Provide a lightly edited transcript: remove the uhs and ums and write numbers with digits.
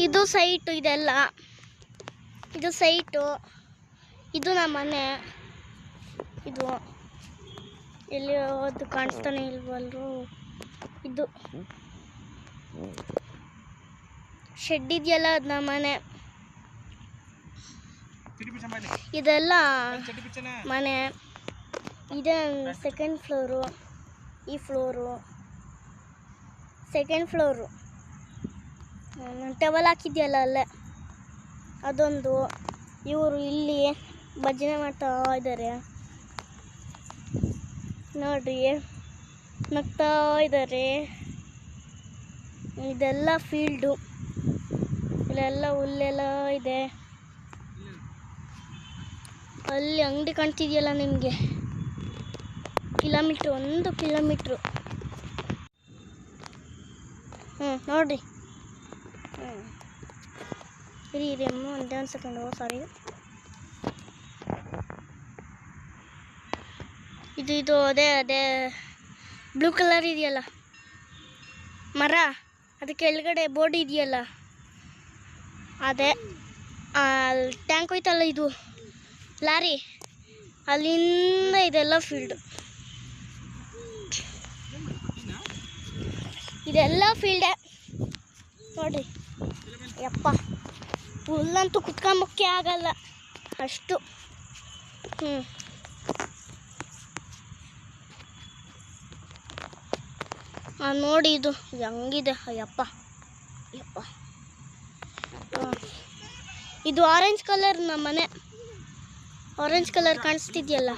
ಇದು ಸೈಟು, ಇದೆಲ್ಲ ಇದು ಸೈಟು. ಇದು ನಮ್ಮ ಮನೆ. ಇದು ಎಲ್ಲಿ ಹೋದು ಕಾಣಿಸ್ತಾನೆ ಇಲ್ವಲ್ರು. ಇದು ಶೆಡ್ ಇದೆಯಲ್ಲ, ಅದು ನಮ್ಮ ಮನೆ. ಇದೆಲ್ಲ ಮನೆ. ಇದೆ ಸೆಕೆಂಡ್ ಫ್ಲೋರು. ಈ ಫ್ಲೋರು ಸೆಕೆಂಡ್ ಫ್ಲೋರು. ಟವಲ್ ಹಾಕಿದ್ಯಲ್ಲ ಅಲ್ಲೇ ಅದೊಂದು. ಇವರು ಇಲ್ಲಿ ಭಜನೆ ಮಾಡ್ತಾ ಇದ್ದಾರೆ ನೋಡ್ರಿ, ನಗ್ತಾ ಇದ್ದಾರೆ. ಇದೆಲ್ಲ ಫೀಲ್ಡು. ಇಲ್ಲೆಲ್ಲ ಹುಲ್ಲೆಲ್ಲ ಇದೆ. ಅಲ್ಲಿ ಅಂಗಡಿ ಕಾಣ್ತಿದೆಯಲ್ಲ ನಿಮಗೆ, ಕಿಲೋಮೀಟ್ರು, 1 ಕಿಲೋಮೀಟ್ರು. ನೋಡ್ರಿ. ಇರಿ ಅಮ್ಮ, ಒಂದೇ ಒಂದು ಸೆಕೆಂಡು. ಸಾರಿ. ಇದು ಅದೇ ಬ್ಲೂ ಕಲರ್ ಇದೆಯಲ್ಲ ಮರ, ಅದಕ್ಕೆ ಕೆಳಗಡೆ ಬೋರ್ಡ್ ಇದೆಯಲ್ಲ ಅದೇ. ಟ್ಯಾಂಕ್ ಹೋಯ್ತಲ್ಲ, ಇದು ಲಾರಿ, ಅಲ್ಲಿಂದ ಇದೆಲ್ಲ ಫೀಲ್ಡು. ಇದೆಲ್ಲ ಫೀಲ್ಡೇ ನೋಡ್ರಿ. ಯಪ್ಪ, ಹುಲ್ಲಂತೂ ಕುತ್ಕೊಂಬಕ್ಕೆ ಆಗಲ್ಲ ಅಷ್ಟು. ನೋಡಿ ಇದು ಹೆಂಗಿದೆ. ಯಪ್ಪ ಯಪ್ಪ. ಇದು ಆರೆಂಜ್ ಕಲರ್ ನಮ್ಮ ಮನೆ. Orange colour ಕಾಣಿಸ್ತಿದ್ಯಲ್ಲ,